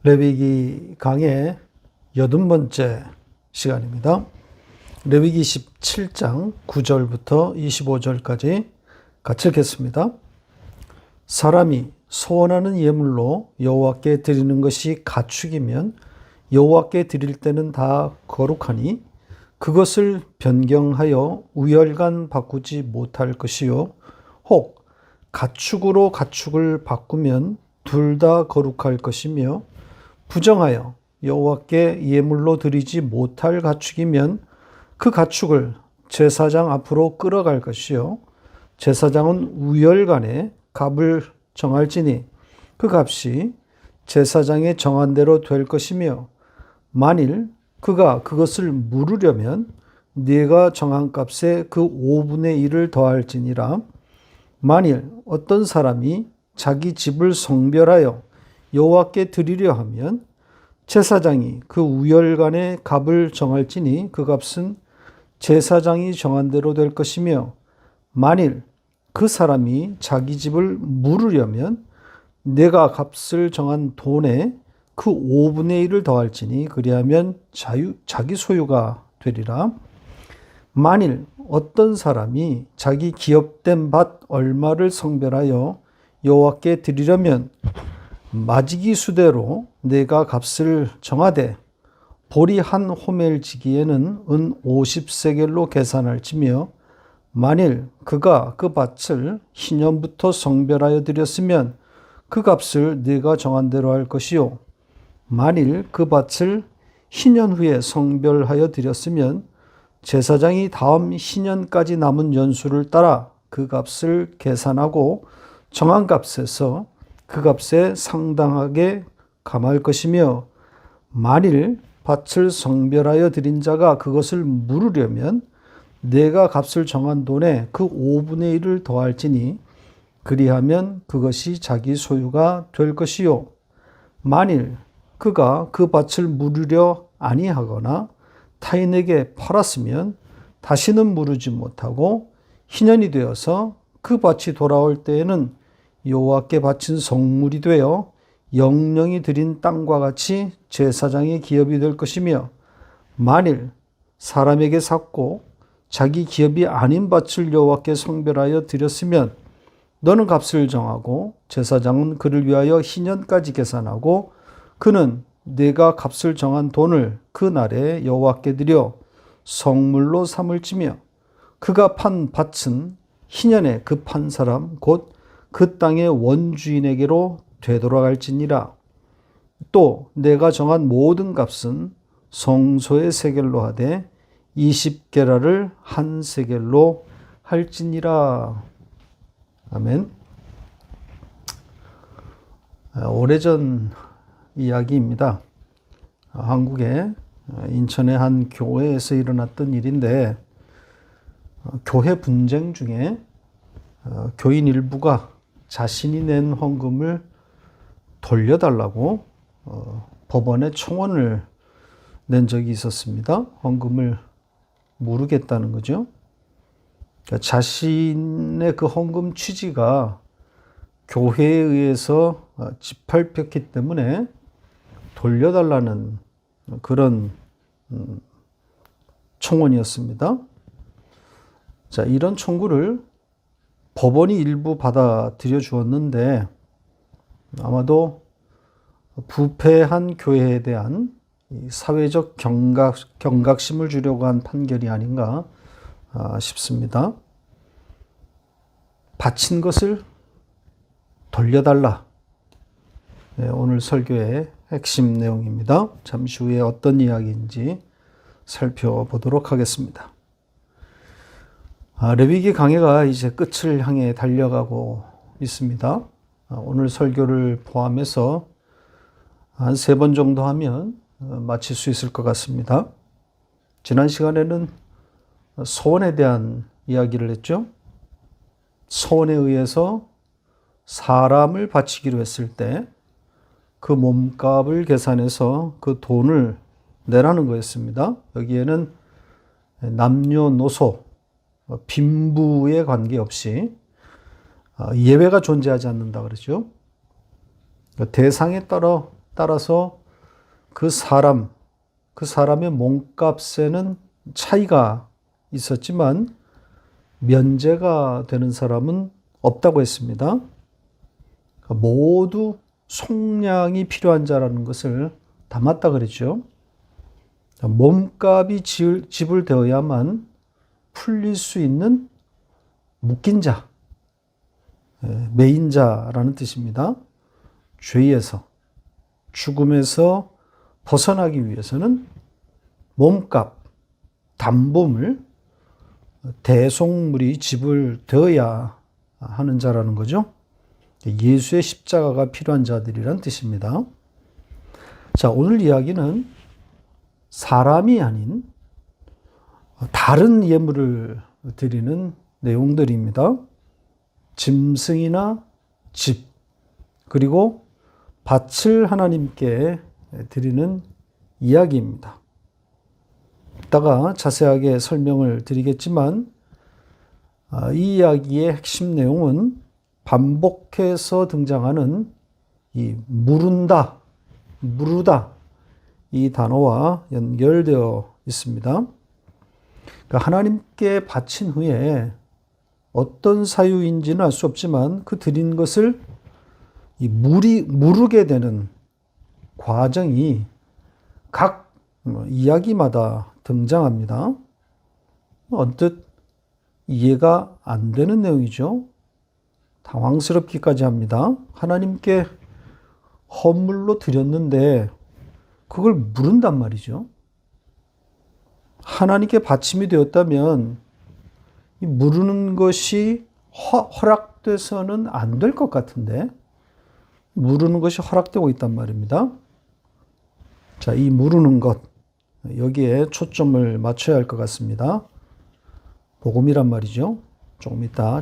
레위기 강의 80번째 시간입니다. 레위기 17장 9절부터 25절까지 같이 읽겠습니다. 사람이 소원하는 예물로 여호와께 드리는 것이 가축이면 여호와께 드릴 때는 다 거룩하니 그것을 변경하여 우열간 바꾸지 못할 것이요 혹 가축으로 가축을 바꾸면 둘 다 거룩할 것이며 부정하여 여호와께 예물로 드리지 못할 가축이면 그 가축을 제사장 앞으로 끌어갈 것이요 제사장은 우열간에 값을 정할지니 그 값이 제사장의 정한 대로 될 것이며 만일 그가 그것을 물으려면 네가 정한 값에 그 5분의 1을 더할지니라. 만일 어떤 사람이 자기 집을 성별하여 여호와께 드리려 하면 제사장이 그 우열간의 값을 정할지니 그 값은 제사장이 정한 대로 될 것이며 만일 그 사람이 자기 집을 물으려면 내가 값을 정한 돈에 그 5분의 1을 더할지니 그리하면 자기 소유가 되리라. 만일 어떤 사람이 자기 기업된 밭 얼마를 성별하여 여호와께 드리려면 마지기 수대로 내가 값을 정하되 보리 한 호멜 지기에는 은 50세겔로 계산할지며 만일 그가 그 밭을 희년부터 성별하여 드렸으면 그 값을 네가 정한 대로 할 것이요 만일 그 밭을 희년 후에 성별하여 드렸으면 제사장이 다음 희년까지 남은 연수를 따라 그 값을 계산하고 정한 값에서 그 값에 상당하게 감할 것이며 만일 밭을 성별하여 드린 자가 그것을 물으려면 내가 값을 정한 돈에 그 5분의 1을 더할지니 그리하면 그것이 자기 소유가 될 것이요 만일 그가 그 밭을 물으려 아니하거나 타인에게 팔았으면 다시는 물으지 못하고 희년이 되어서 그 밭이 돌아올 때에는 여호와께 바친 성물이 되어 영령이 드린 땅과 같이 제사장의 기업이 될 것이며 만일 사람에게 샀고 자기 기업이 아닌 밭을 여호와께 성별하여 드렸으면 너는 값을 정하고 제사장은 그를 위하여 희년까지 계산하고 그는 내가 값을 정한 돈을 그 날에 여호와께 드려 성물로 삼을지며 그가 판 밭은 희년에 그 판 사람 곧 그 땅의 원주인에게로 되돌아갈지니라. 또 내가 정한 모든 값은 성소의 세겔로 하되 20게라를 한 세겔로 할지니라. 아멘. 오래전 이야기입니다. 한국의 인천의 한 교회에서 일어났던 일인데 교회 분쟁 중에 교인 일부가 자신이 낸 헌금을 돌려달라고 법원에 청원을 낸 적이 있었습니다. 헌금을 물으겠다는 거죠. 그러니까 자신의 그 헌금 취지가 교회에 의해서 짓밟혔기 때문에 돌려달라는 그런 청원이었습니다. 자, 이런 청구를 법원이 일부 받아들여 주었는데 아마도 부패한 교회에 대한 사회적 경각심을 주려고 한 판결이 아닌가 싶습니다. 바친 것을 돌려달라. 네, 오늘 설교의 핵심 내용입니다. 잠시 후에 어떤 이야기인지 살펴보도록 하겠습니다. 레위기 강해가 이제 끝을 향해 달려가고 있습니다. 오늘 설교를 포함해서 한 3번 정도 하면 마칠 수 있을 것 같습니다. 지난 시간에는 소원에 대한 이야기를 했죠. 소원에 의해서 사람을 바치기로 했을 때 그 몸값을 계산해서 그 돈을 내라는 거였습니다. 여기에는 남녀노소, 빈부에 관계없이 예외가 존재하지 않는다 그러죠. 대상에 따라 따라서 그 사람의 몸값에는 차이가 있었지만 면제가 되는 사람은 없다고 했습니다. 모두 속량이 필요한 자라는 것을 담았다 그랬죠. 몸값이 지불되어야만 풀릴 수 있는 묶인 자, 매인 자라는 뜻입니다. 죄에서, 죽음에서 벗어나기 위해서는 몸값, 담보물, 대속물이 지불되어야 하는 자라는 거죠. 예수의 십자가가 필요한 자들이란 뜻입니다. 자, 오늘 이야기는 사람이 아닌 다른 예물을 드리는 내용들입니다. 짐승이나 집, 그리고 밭을 하나님께 드리는 이야기입니다. 이따가 자세하게 설명을 드리겠지만 이 이야기의 핵심 내용은 반복해서 등장하는 이 무르다 이 단어와 연결되어 있습니다. 그러니까 하나님께 바친 후에 어떤 사유인지는 알 수 없지만 그 드린 것을 무르게 되는 과정이 각 이야기마다 등장합니다. 언뜻 이해가 안 되는 내용이죠. 당황스럽기까지 합니다. 하나님께 헌물로 드렸는데 그걸 무른단 말이죠. 하나님께 바침이 되었다면 이 무르는 것이 허락돼서는 안 될 것 같은데 무르는 것이 허락되고 있단 말입니다. 자, 이 무르는 것, 여기에 초점을 맞춰야 할 것 같습니다. 복음이란 말이죠. 조금 이따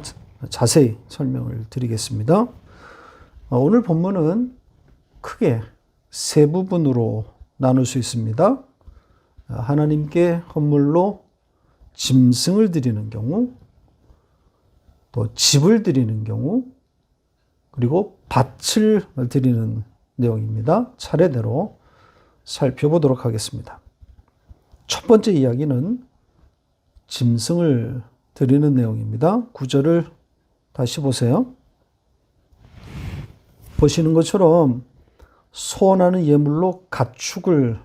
자세히 설명을 드리겠습니다. 오늘 본문은 크게 세 부분으로 나눌 수 있습니다. 하나님께 헌물로 짐승을 드리는 경우, 또 집을 드리는 경우, 그리고 밭을 드리는 내용입니다. 차례대로 살펴보도록 하겠습니다. 첫 번째 이야기는 짐승을 드리는 내용입니다. 9절을 다시 보세요. 보시는 것처럼 소원하는 예물로 가축을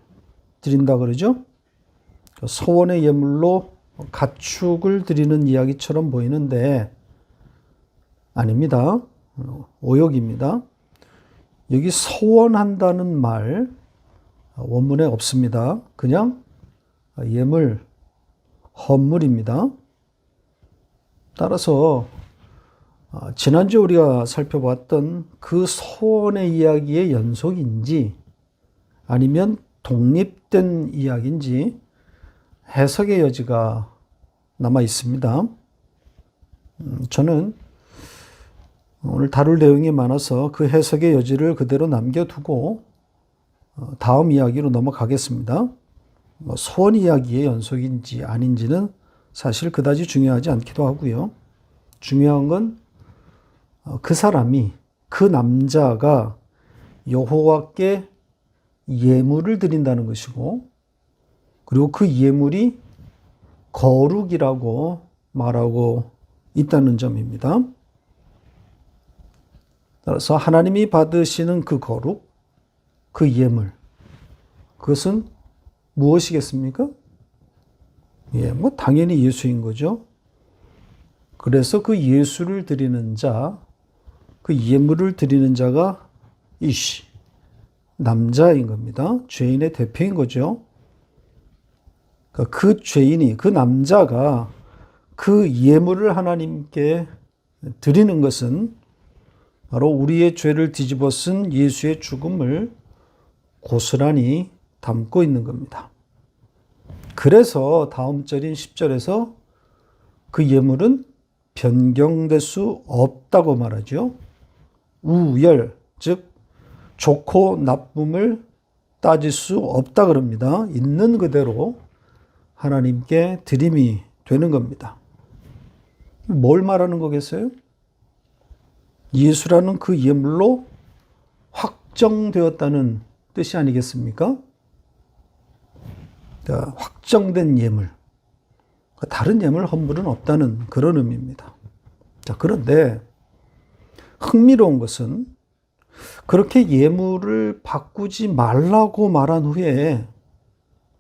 드린다 그러죠. 소원의 예물로 가축을 드리는 이야기처럼 보이는데 아닙니다. 오역입니다. 여기 소원한다는 말 원문에 없습니다. 그냥 예물, 헌물입니다. 따라서 지난주에 우리가 살펴봤던 그 소원의 이야기의 연속인지 아니면 독립된 이야기인지 해석의 여지가 남아 있습니다. 저는 오늘 다룰 내용이 많아서 그 해석의 여지를 그대로 남겨두고 다음 이야기로 넘어가겠습니다. 소원 이야기의 연속인지 아닌지는 사실 그다지 중요하지 않기도 하고요. 중요한 건 그 사람이, 그 남자가 여호와께 예물을 드린다는 것이고, 그리고 그 예물이 거룩이라고 말하고 있다는 점입니다. 따라서 하나님이 받으시는 그 거룩, 그 예물, 그것은 무엇이겠습니까? 당연히 예수인 거죠. 그래서 그 예수를 드리는 자, 그 예물을 드리는 자가 이시, 남자인 겁니다. 죄인의 대표인 거죠. 그 죄인이, 그 남자가 그 예물을 하나님께 드리는 것은 바로 우리의 죄를 뒤집어 쓴 예수의 죽음을 고스란히 담고 있는 겁니다. 그래서 다음 절인 10절에서 그 예물은 변경될 수 없다고 말하죠. 우열, 즉 좋고 나쁨을 따질 수 없다 그럽니다. 있는 그대로 하나님께 드림이 되는 겁니다. 뭘 말하는 거겠어요? 예수라는 그 예물로 확정되었다는 뜻이 아니겠습니까? 그러니까 확정된 예물, 다른 예물 헌물은 없다는 그런 의미입니다. 자, 그런데 흥미로운 것은 그렇게 예물을 바꾸지 말라고 말한 후에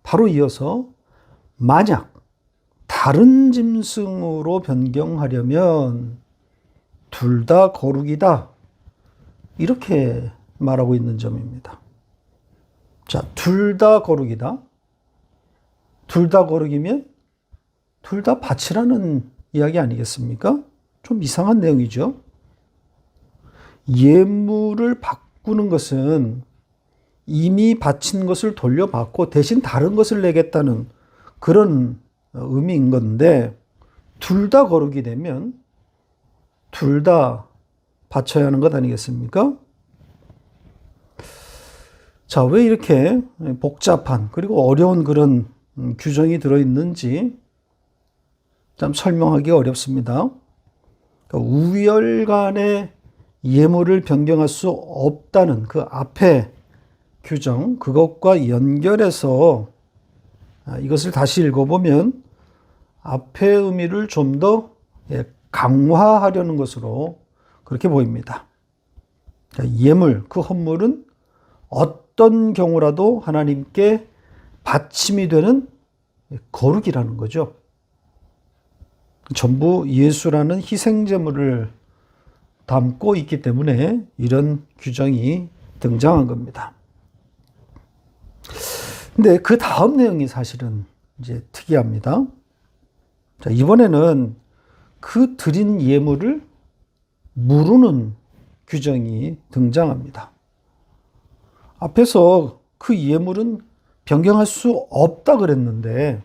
바로 이어서 만약 다른 짐승으로 변경하려면 둘 다 거룩이다. 이렇게 말하고 있는 점입니다. 자, 둘 다 거룩이다. 둘 다 거룩이면 둘 다 바치라는 이야기 아니겠습니까? 좀 이상한 내용이죠. 예물을 바꾸는 것은 이미 바친 것을 돌려받고 대신 다른 것을 내겠다는 그런 의미인 건데, 둘 다 거룩이 되면 둘 다 바쳐야 하는 것 아니겠습니까? 자, 왜 이렇게 복잡한 그리고 어려운 그런 규정이 들어있는지 참 설명하기 어렵습니다. 그러니까 우열간의 예물을 변경할 수 없다는 그 앞에 규정, 그것과 연결해서 이것을 다시 읽어보면 앞의 의미를 좀 더 강화하려는 것으로 그렇게 보입니다. 예물, 그 헌물은 어떤 경우라도 하나님께 바침이 되는 거룩이라는 거죠. 전부 예수라는 희생제물을 담고 있기 때문에 이런 규정이 등장한 겁니다. 근데 그 다음 내용이 사실은 이제 특이합니다. 자, 이번에는 그 드린 예물을 무르는 규정이 등장합니다. 앞에서 그 예물은 변경할 수 없다 그랬는데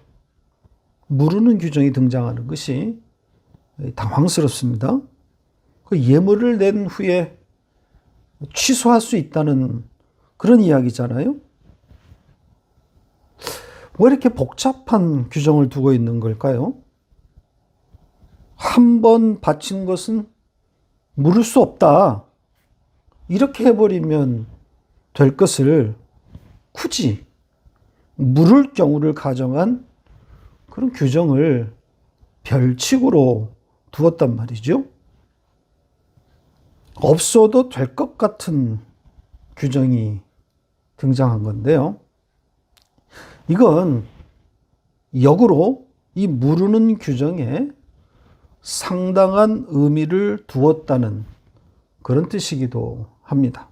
무르는 규정이 등장하는 것이 당황스럽습니다. 그 예물을 낸 후에 취소할 수 있다는 그런 이야기잖아요. 왜 이렇게 복잡한 규정을 두고 있는 걸까요? 한 번 바친 것은 물을 수 없다. 이렇게 해버리면 될 것을 굳이 물을 경우를 가정한 그런 규정을 별칙으로 두었단 말이죠. 없어도 될 것 같은 규정이 등장한 건데요. 이건 역으로 이 무르는 규정에 상당한 의미를 두었다는 그런 뜻이기도 합니다.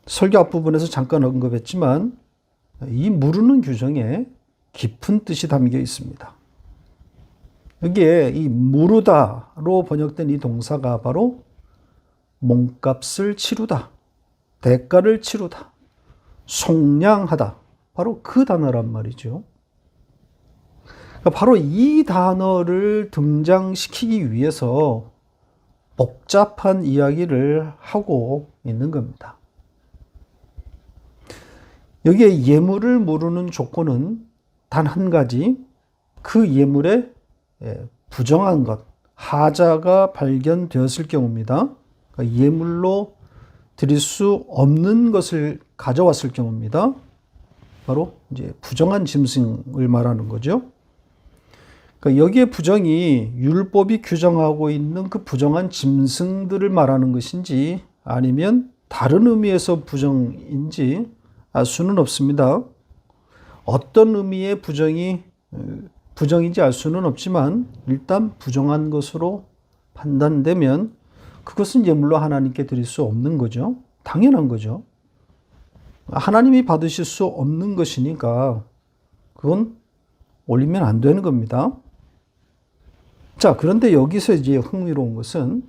설교 앞부분에서 잠깐 언급했지만 이 무르는 규정에 깊은 뜻이 담겨 있습니다. 여기에 이 무르다로 번역된 이 동사가 바로 몸값을 치르다, 대가를 치르다, 속량하다, 바로 그 단어란 말이죠. 바로 이 단어를 등장시키기 위해서 복잡한 이야기를 하고 있는 겁니다. 여기에 예물을 무르는 조건은 단 한 가지, 그 예물에 부정한 것, 하자가 발견되었을 경우입니다. 그러니까 예물로 드릴 수 없는 것을 가져왔을 경우입니다. 바로 이제 부정한 짐승을 말하는 거죠. 그러니까 여기에 부정이 율법이 규정하고 있는 그 부정한 짐승들을 말하는 것인지 아니면 다른 의미에서 부정인지 알 수는 없습니다. 어떤 의미의 부정인지 알 수는 없지만 일단 부정한 것으로 판단되면 그것은 예물로 하나님께 드릴 수 없는 거죠. 당연한 거죠. 하나님이 받으실 수 없는 것이니까 그건 올리면 안 되는 겁니다. 자, 그런데 여기서 이제 흥미로운 것은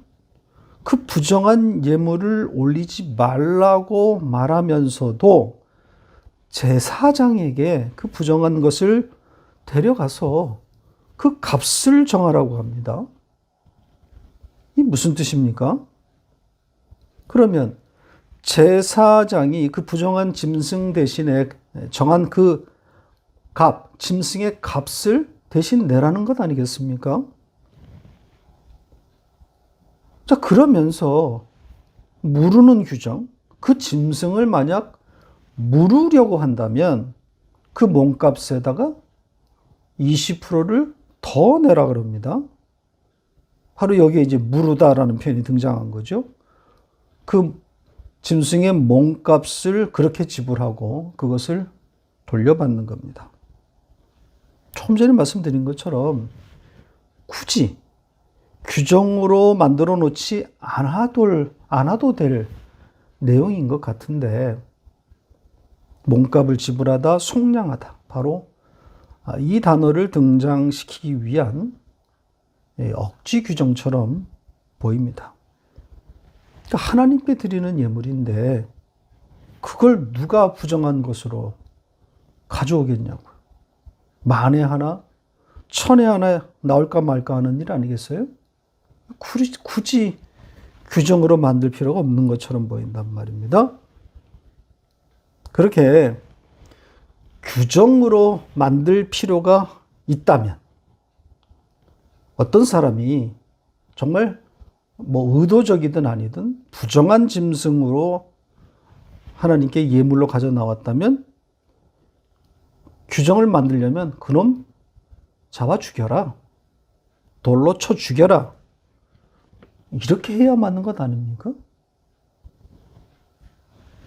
그 부정한 예물을 올리지 말라고 말하면서도 제사장에게 그 부정한 것을 데려가서 그 값을 정하라고 합니다. 이 무슨 뜻입니까? 그러면 제사장이 그 부정한 짐승 대신에 정한 그 값, 짐승의 값을 대신 내라는 것 아니겠습니까? 자, 그러면서 무르는 규정, 그 짐승을 만약 물으려고 한다면 그 몸값에다가 20%를 더 내라 그럽니다. 바로 여기에 이제 물으다라는 표현이 등장한 거죠. 그 짐승의 몸값을 그렇게 지불하고 그것을 돌려받는 겁니다. 좀 전에 말씀드린 것처럼 굳이 규정으로 만들어 놓지 않아도 될 내용인 것 같은데, 몸값을 지불하다, 속량하다, 바로 이 단어를 등장시키기 위한 억지 규정처럼 보입니다. 그러니까 하나님께 드리는 예물인데 그걸 누가 부정한 것으로 가져오겠냐고요. 만에 하나, 천에 하나 나올까 말까 하는 일 아니겠어요? 굳이 규정으로 만들 필요가 없는 것처럼 보인단 말입니다. 그렇게 규정으로 만들 필요가 있다면 어떤 사람이 정말 의도적이든 아니든 부정한 짐승으로 하나님께 예물로 가져 나왔다면 규정을 만들려면 그놈 잡아 죽여라. 돌로 쳐 죽여라. 이렇게 해야 맞는 것 아닙니까?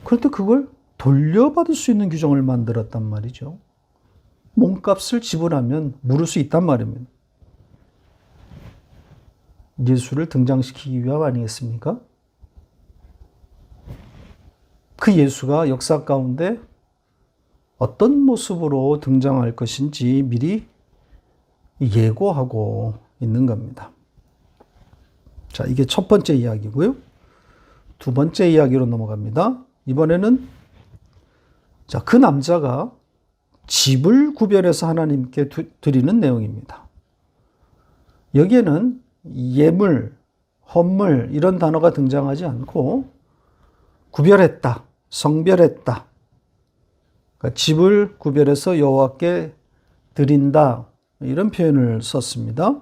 그런데 그걸 돌려받을 수 있는 규정을 만들었단 말이죠. 몸값을 지불하면 물을 수 있단 말입니다. 예수를 등장시키기 위함 아니겠습니까? 그 예수가 역사 가운데 어떤 모습으로 등장할 것인지 미리 예고하고 있는 겁니다. 자, 이게 첫 번째 이야기고요. 두 번째 이야기로 넘어갑니다. 이번에는 그 남자가 집을 구별해서 하나님께 드리는 내용입니다. 여기에는 예물, 헌물 이런 단어가 등장하지 않고 구별했다, 성별했다. 그러니까 집을 구별해서 여호와께 드린다 이런 표현을 썼습니다.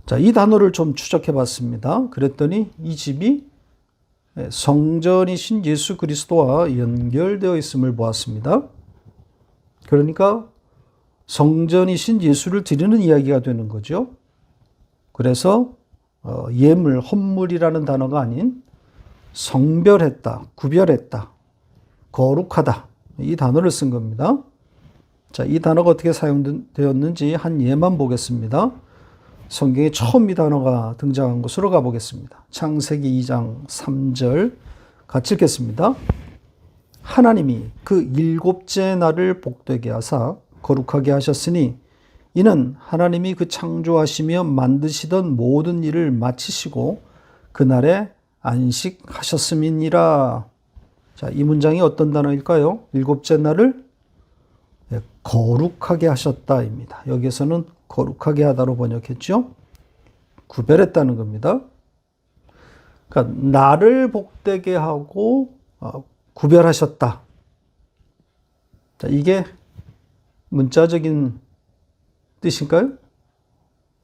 자, 이 단어를 좀 추적해 봤습니다. 그랬더니 이 집이 성전이신 예수 그리스도와 연결되어 있음을 보았습니다. 그러니까 성전이신 예수를 드리는 이야기가 되는 거죠. 그래서 예물, 헌물이라는 단어가 아닌 성별했다, 구별했다, 거룩하다 이 단어를 쓴 겁니다. 자, 이 단어가 어떻게 사용되었는지 한 예만 보겠습니다. 성경에 처음 이 단어가 등장한 곳으로 가보겠습니다. 창세기 2장 3절 같이 읽겠습니다. 하나님이 그 일곱째 날을 복되게 하사 거룩하게 하셨으니 이는 하나님이 그 창조하시며 만드시던 모든 일을 마치시고 그날에 안식하셨음이니라. 자, 이 문장이 어떤 단어일까요? 일곱째 날을 거룩하게 하셨다입니다. 여기에서는 거룩하게 하다로 번역했죠. 구별했다는 겁니다. 그러니까 날을 복되게 하고 구별하셨다. 자, 이게 문자적인 뜻일까요?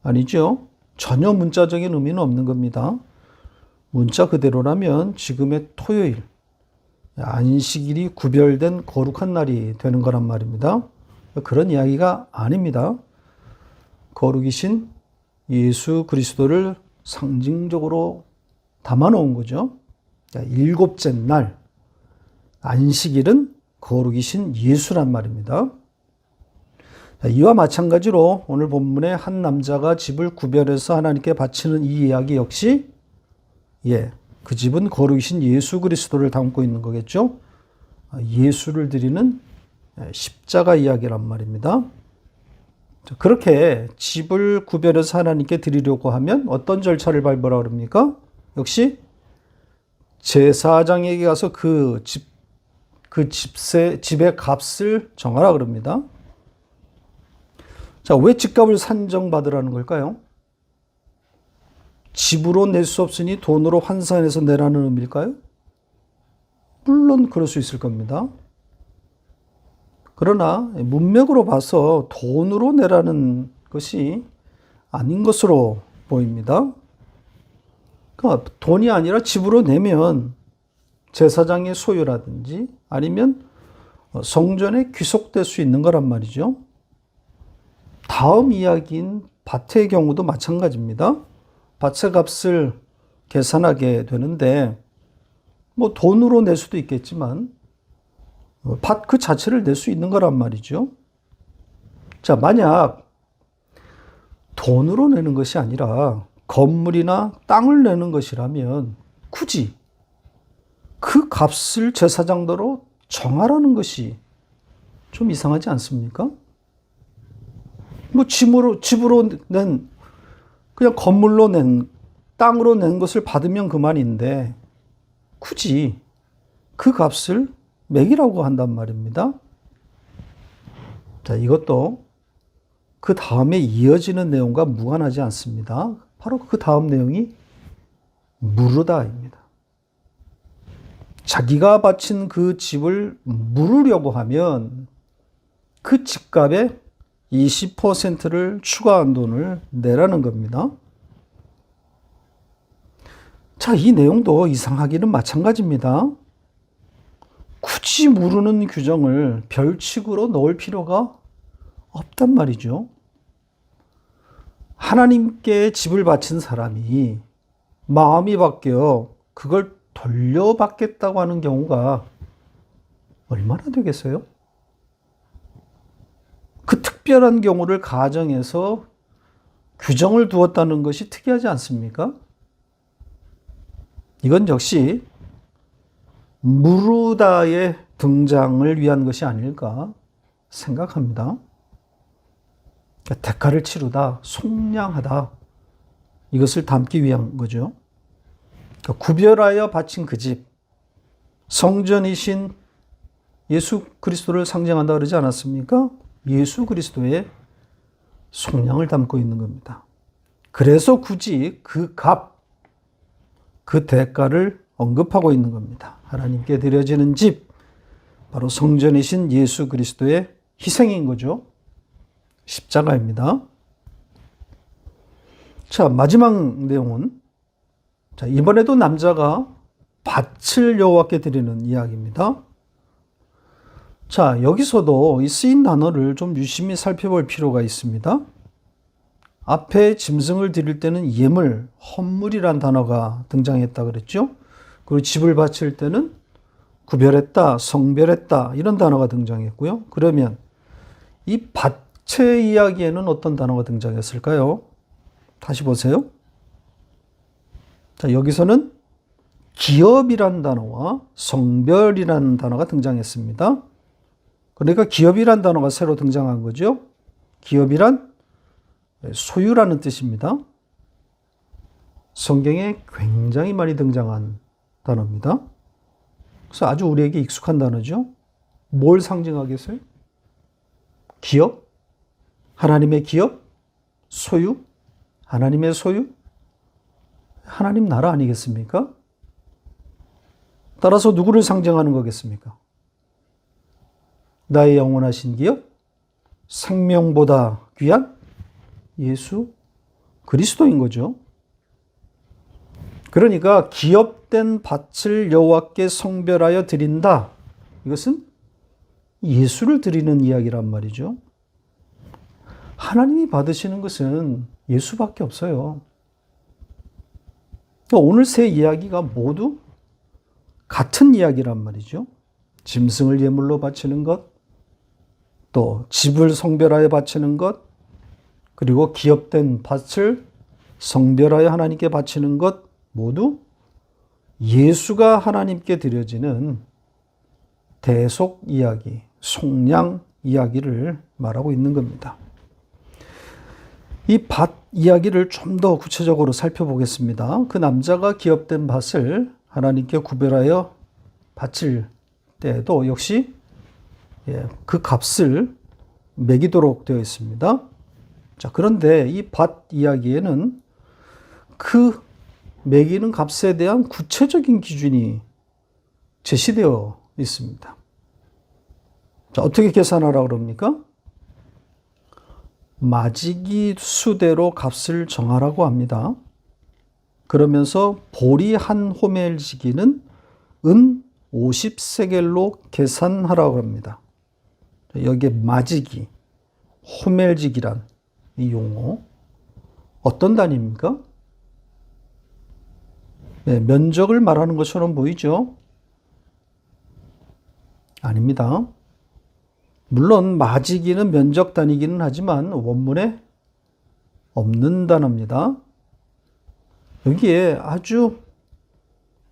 아니죠. 전혀 문자적인 의미는 없는 겁니다. 문자 그대로라면 지금의 토요일, 안식일이 구별된 거룩한 날이 되는 거란 말입니다. 그런 이야기가 아닙니다. 거룩이신 예수 그리스도를 상징적으로 담아놓은 거죠. 일곱째 날, 안식일은 거룩이신 예수란 말입니다. 이와 마찬가지로 오늘 본문에 한 남자가 집을 구별해서 하나님께 바치는 이 이야기 역시 그 집은 거룩이신 예수 그리스도를 담고 있는 거겠죠. 예수를 드리는 십자가 이야기란 말입니다. 그렇게 집을 구별해서 하나님께 드리려고 하면 어떤 절차를 밟으라고 합니까? 역시 제사장에게 가서 집의 값을 정하라 그럽니다. 자, 왜 집값을 산정받으라는 걸까요? 집으로 낼 수 없으니 돈으로 환산해서 내라는 의미일까요? 물론 그럴 수 있을 겁니다. 그러나 문맥으로 봐서 돈으로 내라는 것이 아닌 것으로 보입니다. 그러니까 돈이 아니라 집으로 내면 제사장의 소유라든지 아니면 성전에 귀속될 수 있는 거란 말이죠. 다음 이야기인 밭의 경우도 마찬가지입니다. 밭의 값을 계산하게 되는데 뭐 돈으로 낼 수도 있겠지만 밭 그 자체를 낼 수 있는 거란 말이죠. 자, 만약 돈으로 내는 것이 아니라 건물이나 땅을 내는 것이라면 굳이 그 값을 제사장대로 정하라는 것이 좀 이상하지 않습니까? 뭐 집으로 낸, 그냥 건물로 낸, 땅으로 낸 것을 받으면 그만인데 굳이 그 값을 매기라고 한단 말입니다. 자, 이것도 그 다음에 이어지는 내용과 무관하지 않습니다. 바로 그 다음 내용이 무르다입니다. 자기가 바친 그 집을 물으려고 하면 그 집값의 20%를 추가한 돈을 내라는 겁니다. 자, 이 내용도 이상하기는 마찬가지입니다. 굳이 무르는 규정을 별칙으로 넣을 필요가 없단 말이죠. 하나님께 집을 바친 사람이 마음이 바뀌어 그걸 돌려받겠다고 하는 경우가 얼마나 되겠어요? 그 특별한 경우를 가정해서 규정을 두었다는 것이 특이하지 않습니까? 이건 역시 무르다의 등장을 위한 것이 아닐까 생각합니다. 대가를 치르다, 속량하다, 이것을 담기 위한 거죠. 구별하여 바친 그 집, 성전이신 예수 그리스도를 상징한다 그러지 않았습니까? 예수 그리스도의 속량을 담고 있는 겁니다. 그래서 굳이 그 값, 그 대가를 언급하고 있는 겁니다. 하나님께 드려지는 집, 바로 성전이신 예수 그리스도의 희생인 거죠. 십자가입니다. 자, 마지막 내용은, 자, 이번에도 남자가 밭을 여호와께 드리는 이야기입니다. 자, 여기서도 이 쓰인 단어를 좀 유심히 살펴볼 필요가 있습니다. 앞에 짐승을 드릴 때는 예물, 헌물이란 단어가 등장했다 그랬죠. 그리고 집을 바칠 때는 구별했다, 성별했다, 이런 단어가 등장했고요. 그러면 이 밭의 이야기에는 어떤 단어가 등장했을까요? 다시 보세요. 자, 여기서는 기업이란 단어와 성별이라는 단어가 등장했습니다. 그러니까 기업이란 단어가 새로 등장한 거죠. 기업이란 소유라는 뜻입니다. 성경에 굉장히 많이 등장한 단어입니다. 그래서 아주 우리에게 익숙한 단어죠. 뭘 상징하겠어요? 기업? 하나님의 기업? 소유? 하나님의 소유? 하나님 나라 아니겠습니까? 따라서 누구를 상징하는 거겠습니까? 나의 영원하신 기업? 생명보다 귀한 예수 그리스도인 거죠. 그러니까 기업된 밭을 여호와께 성별하여 드린다. 이것은 예수를 드리는 이야기란 말이죠. 하나님이 받으시는 것은 예수밖에 없어요. 오늘 세 이야기가 모두 같은 이야기란 말이죠. 짐승을 예물로 바치는 것, 또 집을 성별하여 바치는 것, 그리고 기업된 밭을 성별하여 하나님께 바치는 것, 모두 예수가 하나님께 드려지는 대속 이야기, 속량 이야기를 말하고 있는 겁니다. 이 밭 이야기를 좀 더 구체적으로 살펴보겠습니다. 그 남자가 기업된 밭을 하나님께 구별하여 바칠 때에도 역시 그 값을 매기도록 되어 있습니다. 자, 그런데 이 밭 이야기에는 그 매기는 값에 대한 구체적인 기준이 제시되어 있습니다. 자, 어떻게 계산하라고 그럽니까? 마지기 수대로 값을 정하라고 합니다. 그러면서 보리 한 호멜 지기는 은 50세겔로 계산하라고 합니다. 여기에 마지기, 호멜지기란 이 용어. 어떤 단위입니까? 네, 면적을 말하는 것처럼 보이죠? 아닙니다. 물론 마지기는 면적 단위기는 하지만 원문에 없는 단어입니다. 여기에 아주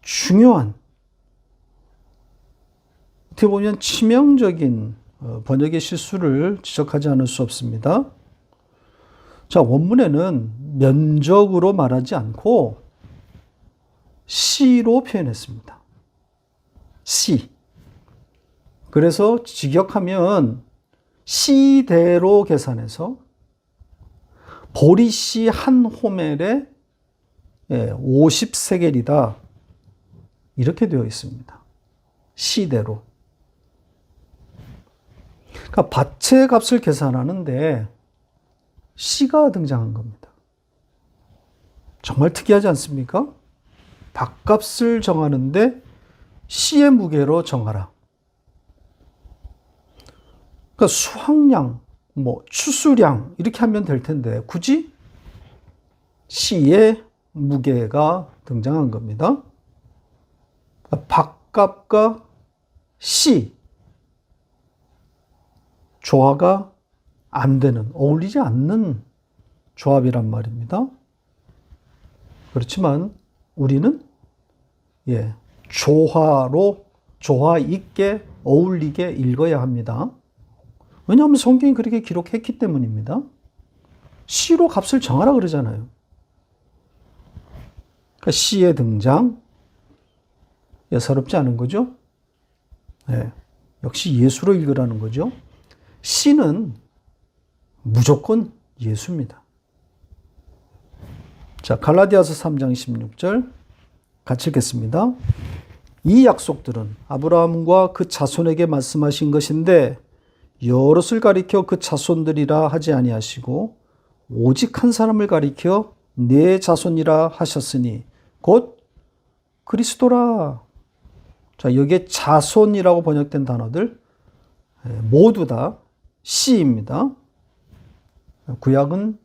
중요한, 어떻게 보면 치명적인 번역의 실수를 지적하지 않을 수 없습니다. 자, 원문에는 면적으로 말하지 않고 시로 표현했습니다. 시. 그래서 직역하면 시대로 계산해서 보리씨 한 호멜에 50세겔이다. 이렇게 되어 있습니다. 시대로. 그러니까 밭의 값을 계산하는데 시가 등장한 겁니다. 정말 특이하지 않습니까? 밭값을 정하는데 시의 무게로 정하라. 그러니까 수확량, 추수량 이렇게 하면 될 텐데 굳이 시의 무게가 등장한 겁니다. 밭값과 시 조화가 안 되는, 어울리지 않는 조합이란 말입니다. 그렇지만 우리는 조화 있게 어울리게 읽어야 합니다. 왜냐하면 성경이 그렇게 기록했기 때문입니다. 시로 값을 정하라 그러잖아요. 그러니까 시의 등장, 예사롭지 않은 거죠? 네, 역시 예수로 읽으라는 거죠. 시는 무조건 예수입니다. 자, 갈라디아서 3장 16절 같이 읽겠습니다. 이 약속들은 아브라함과 그 자손에게 말씀하신 것인데 여럿을 가리켜 그 자손들이라 하지 아니하시고 오직 한 사람을 가리켜 내 자손이라 하셨으니 곧 그리스도라. 자, 여기에 자손이라고 번역된 단어들 모두 다 시입니다. 구약은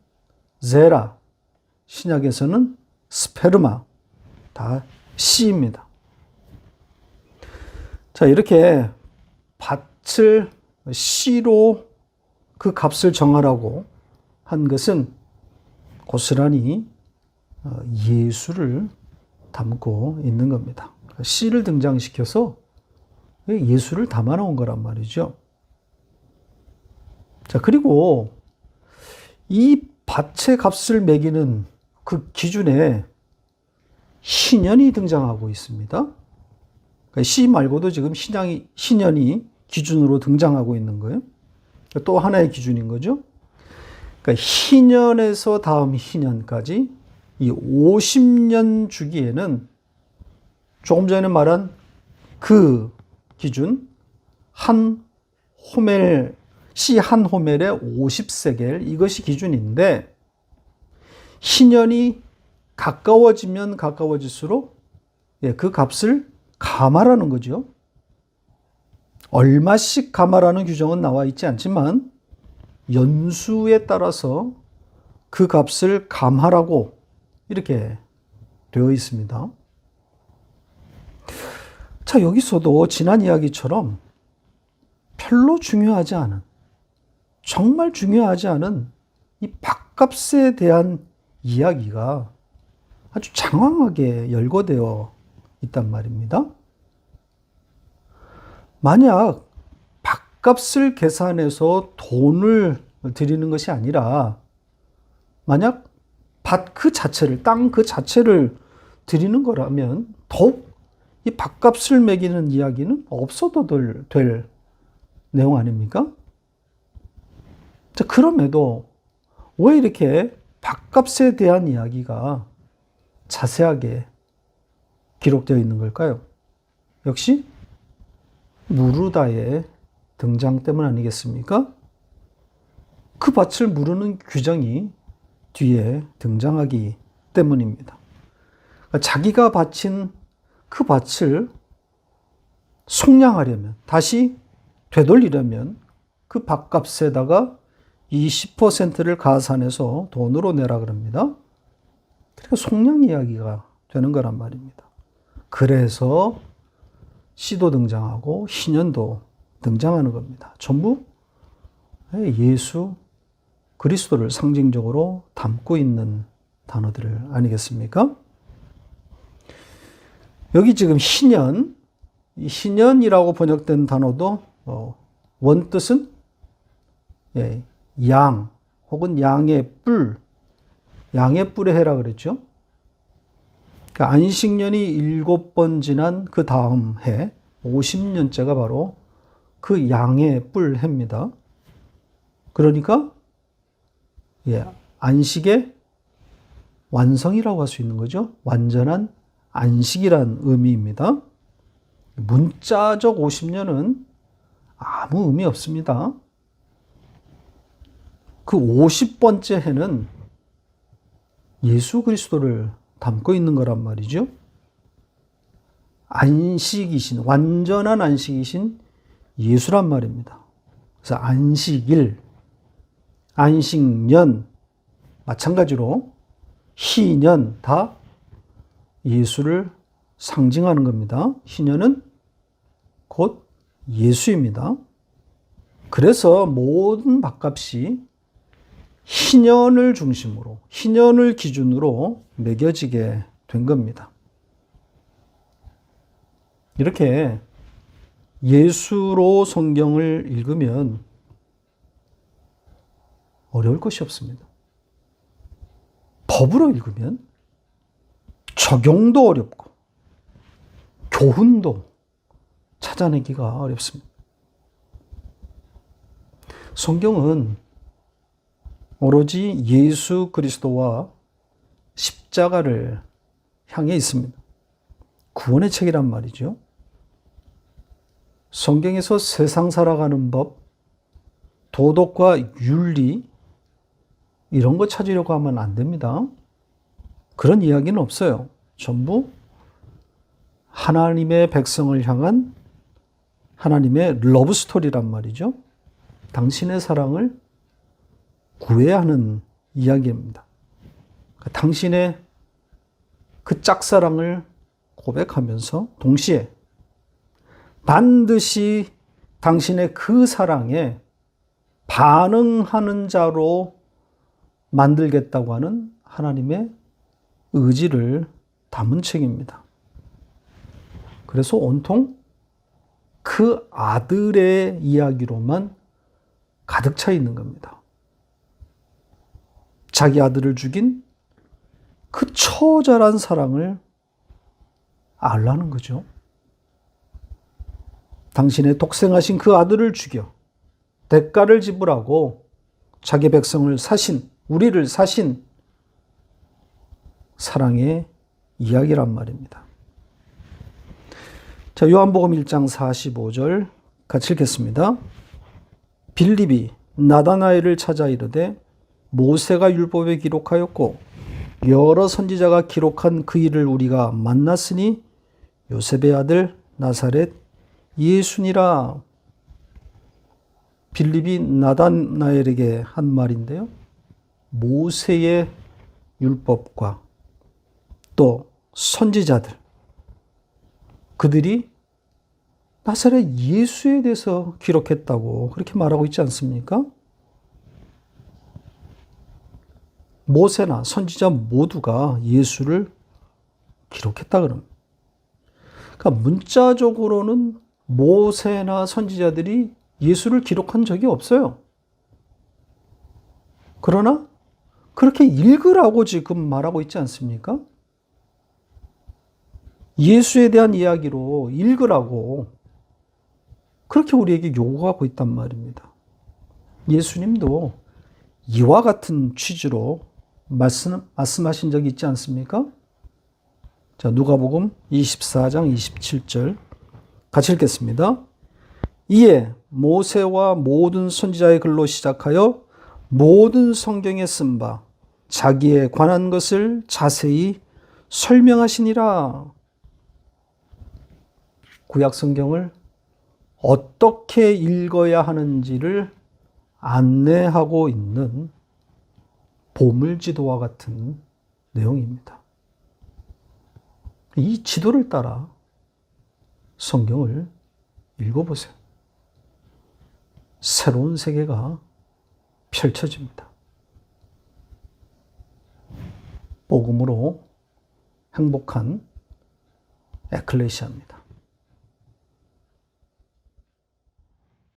제라, 신약에서는 스페르마, 다 시입니다. 자, 이렇게 밭을 시로 그 값을 정하라고 한 것은 고스란히 예수를 담고 있는 겁니다. 시를 등장시켜서 예수를 담아 놓은 거란 말이죠. 자, 그리고 이 밭의 값을 매기는 그 기준에 희년이 등장하고 있습니다. 그러니까 시 말고도 지금 희년이 기준으로 등장하고 있는 거예요. 또 하나의 기준인 거죠. 그러니까 희년에서 다음 희년까지 이 50년 주기에는 조금 전에 말한 그 기준 시 한 호멜에 50세겔 이것이 기준인데 희년이 가까워지면 가까워질수록 그 값을 감하라는 거죠. 얼마씩 감하라는 규정은 나와 있지 않지만 연수에 따라서 그 값을 감하라고 이렇게 되어 있습니다. 자, 여기서도 지난 이야기처럼 별로 중요하지 않은, 정말 중요하지 않은 이 밭값에 대한 이야기가 아주 장황하게 열거되어 있단 말입니다. 만약 밭값을 계산해서 돈을 드리는 것이 아니라 만약 밭 그 자체를, 땅 그 자체를 드리는 거라면 더욱 이 밭값을 매기는 이야기는 없어도 될 내용 아닙니까? 자, 그럼에도 왜 이렇게 밭값에 대한 이야기가 자세하게 기록되어 있는 걸까요? 역시 무르다의 등장 때문 아니겠습니까? 그 밭을 무르는 규정이 뒤에 등장하기 때문입니다. 그러니까 자기가 바친 그 밭을 속량하려면, 다시 되돌리려면 그 밥값에다가 이 10%를 가산해서 돈으로 내라 그럽니다. 그러니까 속량 이야기가 되는 거란 말입니다. 그래서 씨도 등장하고 희년도 등장하는 겁니다. 전부 예수 그리스도를 상징적으로 담고 있는 단어들 아니겠습니까? 여기 지금 희년, 이 희년이라고 번역된 단어도 원뜻은 양 혹은 양의 뿔, 양의 뿔의 해라 그랬죠. 그러니까 안식년이 7번 지난 그 다음 해 50년째가 바로 그 양의 뿔 해입니다. 그러니까 안식의 완성이라고 할 수 있는 거죠. 완전한 안식이란 의미입니다. 문자적 50년은 아무 의미 없습니다. 그 50번째 해는 예수 그리스도를 담고 있는 거란 말이죠. 안식이신, 완전한 안식이신 예수란 말입니다. 그래서 안식일, 안식년, 마찬가지로 희년 다 예수를 상징하는 겁니다. 희년은 곧 예수입니다. 그래서 모든 밥값이 희년을 중심으로, 희년을 기준으로 매겨지게 된 겁니다. 이렇게 예수로 성경을 읽으면 어려울 것이 없습니다. 법으로 읽으면 적용도 어렵고 교훈도 찾아내기가 어렵습니다. 성경은 오로지 예수 그리스도와 십자가를 향해 있습니다. 구원의 책이란 말이죠. 성경에서 세상 살아가는 법, 도덕과 윤리 이런 거 찾으려고 하면 안 됩니다. 그런 이야기는 없어요. 전부 하나님의 백성을 향한 하나님의 러브 스토리란 말이죠. 당신의 사랑을 구해야 하는 이야기입니다. 당신의 그 짝사랑을 고백하면서 동시에 반드시 당신의 그 사랑에 반응하는 자로 만들겠다고 하는 하나님의 의지를 담은 책입니다. 그래서 온통 그 아들의 이야기로만 가득 차 있는 겁니다. 자기 아들을 죽인 그 처절한 사랑을 알라는 거죠. 당신의 독생하신 그 아들을 죽여 대가를 지불하고 자기 백성을 사신, 우리를 사신 사랑의 이야기란 말입니다. 자, 요한복음 1장 45절 같이 읽겠습니다. 빌립이 나다나엘을 찾아 이르되 모세가 율법에 기록하였고 여러 선지자가 기록한 그 일을 우리가 만났으니 요셉의 아들 나사렛 예수니라. 빌립이 나다나엘에게 한 말인데요. 모세의 율법과 또 선지자들, 그들이 나사렛 예수에 대해서 기록했다고 그렇게 말하고 있지 않습니까? 모세나 선지자 모두가 예수를 기록했다 그럽니다. 그러니까 문자적으로는 모세나 선지자들이 예수를 기록한 적이 없어요. 그러나 그렇게 읽으라고 지금 말하고 있지 않습니까? 예수에 대한 이야기로 읽으라고 그렇게 우리에게 요구하고 있단 말입니다. 예수님도 이와 같은 취지로 말씀하신 적이 있지 않습니까? 자, 누가복음 24장 27절 같이 읽겠습니다. 이에 모세와 모든 선지자의 글로 시작하여 모든 성경에 쓴 바 자기에 관한 것을 자세히 설명하시니라. 구약 성경을 어떻게 읽어야 하는지를 안내하고 있는 보물지도와 같은 내용입니다. 이 지도를 따라 성경을 읽어보세요. 새로운 세계가 펼쳐집니다. 복음으로 행복한 에클레시아입니다.